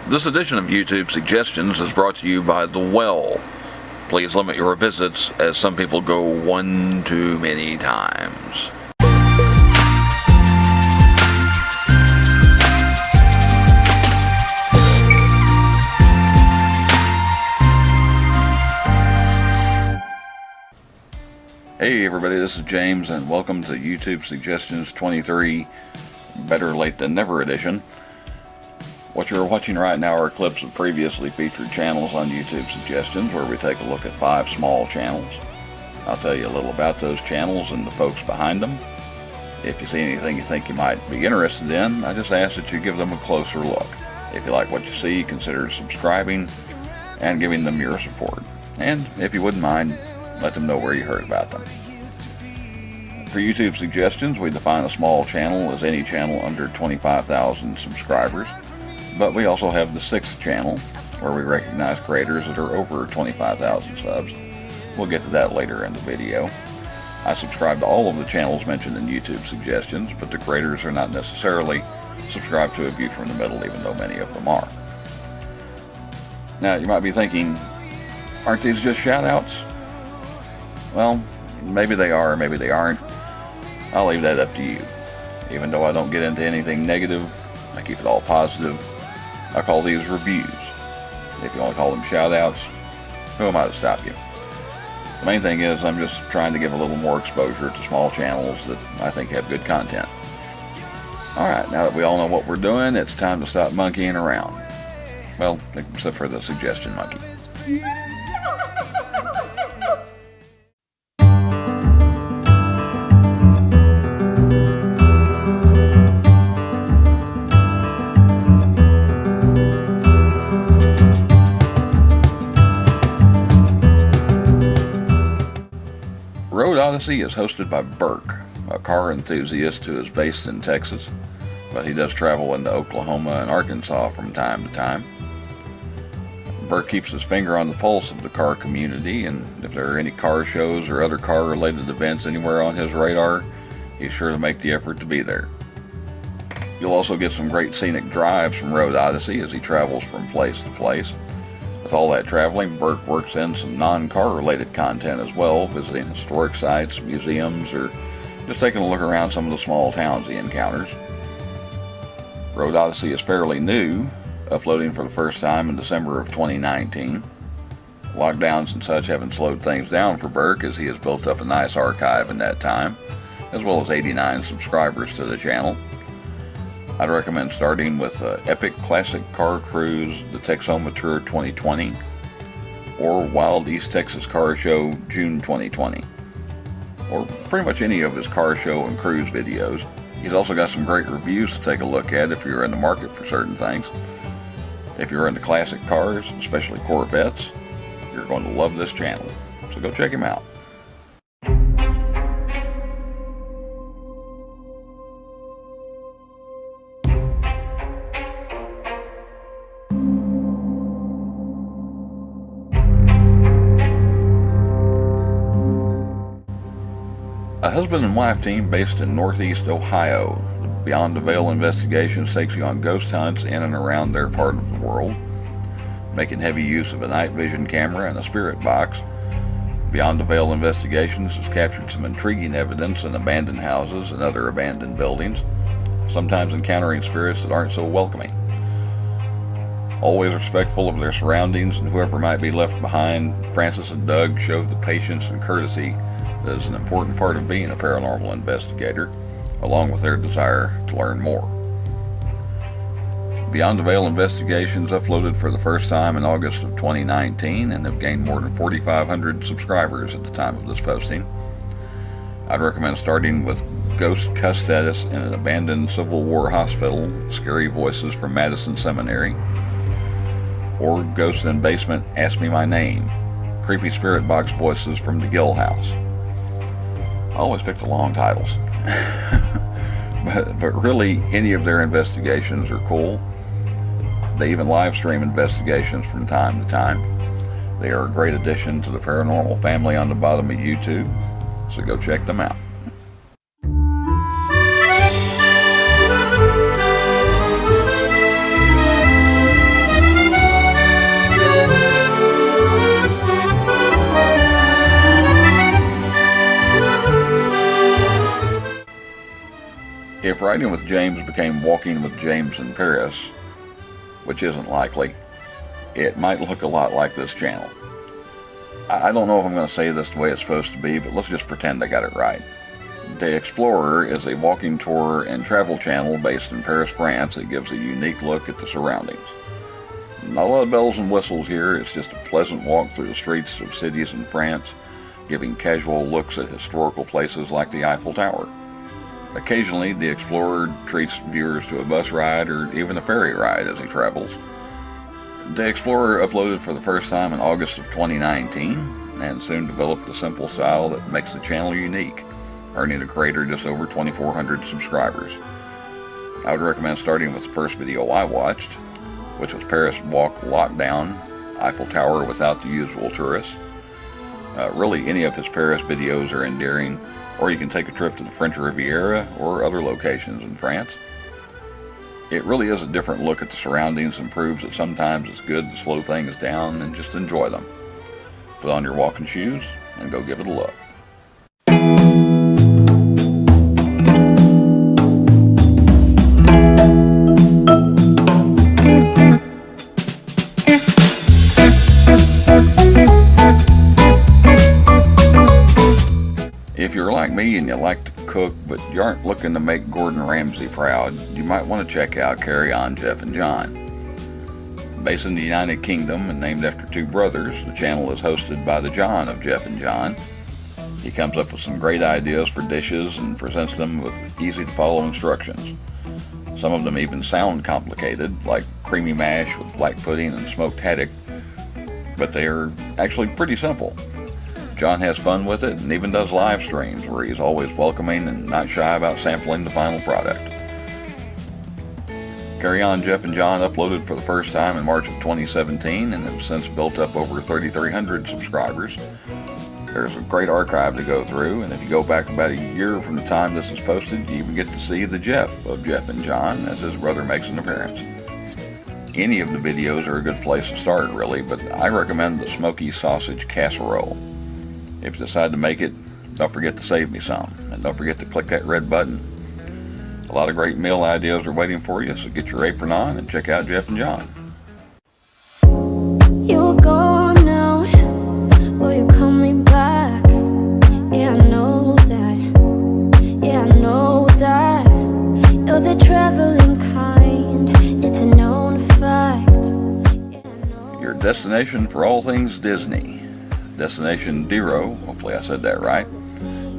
This edition of YouTube Suggestions is brought to you by The Well. Please limit your visits, as some people go one too many times. Hey everybody, this is James, and welcome to YouTube Suggestions 23, Better Late Than Never edition. What you're watching right now are clips of previously featured channels on YouTube Suggestions, where we take a look at 5 small channels. I'll tell you a little about those channels and the folks behind them. If you see anything you think you might be interested in, I just ask that you give them a closer look. If you like what you see, consider subscribing and giving them your support. And if you wouldn't mind, let them know where you heard about them. For YouTube Suggestions, we define a small channel as any channel under 25,000 subscribers. But we also have the 6th channel, where we recognize creators that are over 25,000 subs. We'll get to that later in the video. I subscribe to all of the channels mentioned in YouTube Suggestions, but the creators are not necessarily subscribed to A View from the Middle, even though many of them are. Now, you might be thinking, aren't these just shout-outs? Well, maybe they are, maybe they aren't. I'll leave that up to you. Even though I don't get into anything negative, I keep it all positive. I call these reviews. If you want to call them shout-outs, who am I to stop you? The main thing is I'm just trying to give a little more exposure to small channels that I think have good content. Alright, now that we all know what we're doing, it's time to stop monkeying around. Well, except for the suggestion monkey. Odyssey is hosted by Burke, a car enthusiast who is based in Texas, but he does travel into Oklahoma and Arkansas from time to time. Burke keeps his finger on the pulse of the car community, and if there are any car shows or other car-related events anywhere on his radar, he's sure to make the effort to be there. You'll also get some great scenic drives from Road Odyssey as he travels from place to place. With all that traveling, Burke works in some non-car related content as well, visiting historic sites, museums, or just taking a look around some of the small towns he encounters. Road Odyssey is fairly new, uploading for the first time in December of 2019. Lockdowns and such haven't slowed things down for Burke, as he has built up a nice archive in that time, as well as 89 subscribers to the channel. I'd recommend starting with Epic Classic Car Cruise, the Texoma Tour 2020, or Wild East Texas Car Show June 2020, or pretty much any of his car show and cruise videos. He's also got some great reviews to take a look at if you're in the market for certain things. If you're into classic cars, especially Corvettes, you're going to love this channel, so go check him out. A husband and wife team based in Northeast Ohio. The Beyond the Veil Investigations takes you on ghost hunts in and around their part of the world. Making heavy use of a night vision camera and a spirit box, Beyond the Veil Investigations has captured some intriguing evidence in abandoned houses and other abandoned buildings, sometimes encountering spirits that aren't so welcoming. Always respectful of their surroundings and whoever might be left behind, Francis and Doug showed the patience and courtesy that is an important part of being a paranormal investigator, along with their desire to learn more. Beyond the Veil Investigations uploaded for the first time in August of 2019 and have gained more than 4,500 subscribers at the time of this posting. I'd recommend starting with Ghost Custatus in an Abandoned Civil War Hospital, Scary Voices from Madison Seminary, or Ghost in Basement, Ask Me My Name, Creepy Spirit Box Voices from the Gill House. I always pick the long titles. but really, any of their investigations are cool. They even live stream investigations from time to time. They are a great addition to the paranormal family on the bottom of YouTube, so go check them out. riding with James became walking with James in Paris, which isn't likely, it might look a lot like this channel. I don't know if I'm going to say this the way it's supposed to be, but let's just pretend I got it right. The Explorer is a walking tour and travel channel based in Paris, France. It gives a unique look at the surroundings. Not a lot of bells and whistles here, it's just a pleasant walk through the streets of cities in France, giving casual looks at historical places like the Eiffel Tower. Occasionally, the Explorer treats viewers to a bus ride or even a ferry ride as he travels. The Explorer uploaded for the first time in August of 2019 and soon developed a simple style that makes the channel unique, earning the creator just over 2,400 subscribers. I would recommend starting with the first video I watched, which was Paris Walk Lockdown, Eiffel Tower without the usual tourists. Really, any of his Paris videos are endearing, or you can take a trip to the French Riviera or other locations in France. It really is a different look at the surroundings and proves that sometimes it's good to slow things down and just enjoy them. Put on your walking shoes and go give it a look. If you're like me and you like to cook, but you aren't looking to make Gordon Ramsay proud, you might want to check out Carry On Jeff and John. Based in the United Kingdom and named after two brothers, the channel is hosted by the John of Jeff and John. He comes up with some great ideas for dishes and presents them with easy to follow instructions. Some of them even sound complicated, like creamy mash with black pudding and smoked haddock, but they are actually pretty simple. John has fun with it and even does live streams where he's always welcoming and not shy about sampling the final product. Carry On Jeff and John uploaded for the first time in March of 2017 and have since built up over 3,300 subscribers. There's a great archive to go through, and if you go back about a year from the time this is posted, you even get to see the Jeff of Jeff and John as his brother makes an appearance. Any of the videos are a good place to start, really, but I recommend the smoky sausage casserole. If you decide to make it, don't forget to save me some, and don't forget to click that red button. A lot of great meal ideas are waiting for you, so get your apron on and check out Jeff and John. You're gone now, will you call me back? Yeah, I know that, yeah, I know that. You're the traveling kind, it's a known fact. Yeah, Your destination for all things Disney. Destination DeRo, hopefully I said that right,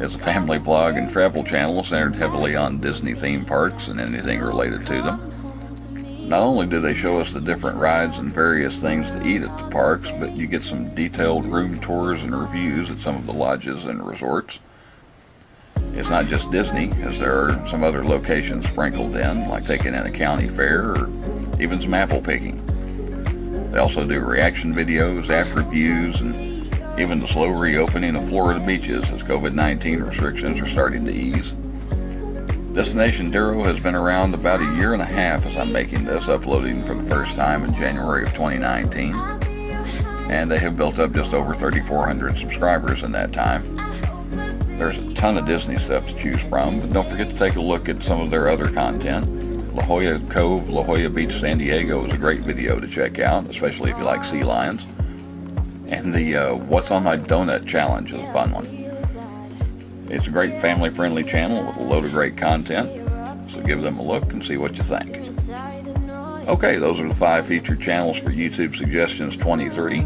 is a family blog and travel channel centered heavily on Disney theme parks and anything related to them. Not only do they show us the different rides and various things to eat at the parks, but you get some detailed room tours and reviews at some of the lodges and resorts. It's not just Disney, as there are some other locations sprinkled in, like taking in a county fair or even some apple picking. They also do reaction videos, app reviews, and even the slow reopening of Florida beaches as COVID-19 restrictions are starting to ease. Destination DeRo has been around about a year and a half as I'm making this, uploading for the first time in January of 2019. And they have built up just over 3,400 subscribers in that time. There's a ton of Disney stuff to choose from, but don't forget to take a look at some of their other content. La Jolla Cove, La Jolla Beach, San Diego is a great video to check out, especially if you like sea lions. And the What's on My Donut Challenge is a fun one. It's a great family-friendly channel with a load of great content, so give them a look and see what you think. Okay, those are the 5 featured channels for YouTube Suggestions 23.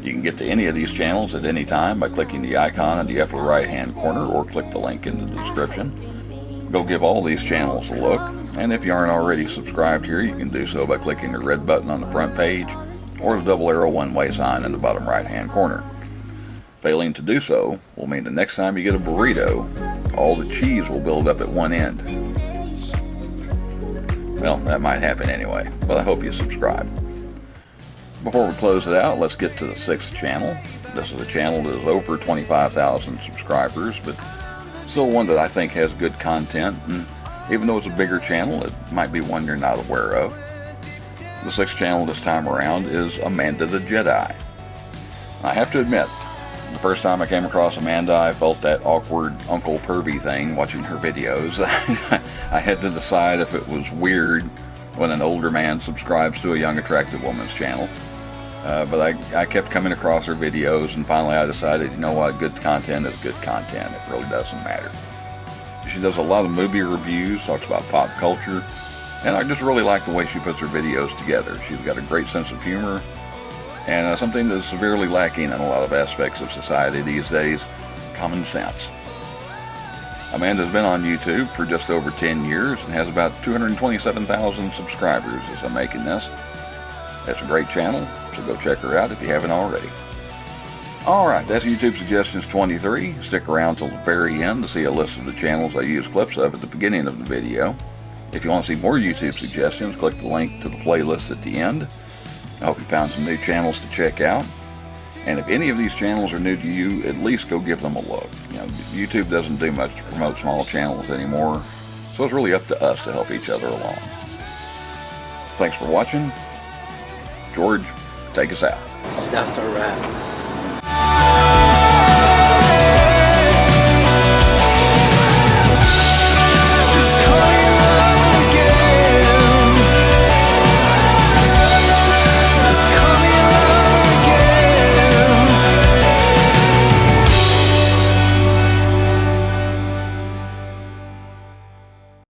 You can get to any of these channels at any time by clicking the icon in the upper right-hand corner or click the link in the description. Go give all these channels a look, and if you aren't already subscribed here, you can do so by clicking the red button on the front page or the double arrow one-way sign in the bottom right-hand corner. Failing to do so will mean the next time you get a burrito, all the cheese will build up at one end. Well, that might happen anyway, but I hope you subscribe. Before we close it out, let's get to the 6th channel. This is a channel that is over 25,000 subscribers, but still one that I think has good content, and even though it's a bigger channel, it might be one you're not aware of. The 6th channel this time around is Amanda the Jedi. I have to admit, the first time I came across Amanda, I felt that awkward Uncle Pervy thing watching her videos. I had to decide if it was weird when an older man subscribes to a young attractive woman's channel. But I kept coming across her videos, and finally I decided, you know what, good content is good content. It really doesn't matter. She does a lot of movie reviews, talks about pop culture, and I just really like the way she puts her videos together. She's got a great sense of humor, and something that's severely lacking in a lot of aspects of society these days, common sense. Amanda's been on YouTube for just over 10 years and has about 227,000 subscribers as I'm making this. It's a great channel, so go check her out if you haven't already. Alright, that's YouTube Suggestions 23. Stick around till the very end to see a list of the channels I use clips of at the beginning of the video. If you want to see more YouTube suggestions, click the link to the playlist at the end. I hope you found some new channels to check out. And if any of these channels are new to you, at least go give them a look. You know, YouTube doesn't do much to promote small channels anymore, so it's really up to us to help each other along. Thanks for watching. George, take us out. That's a wrap.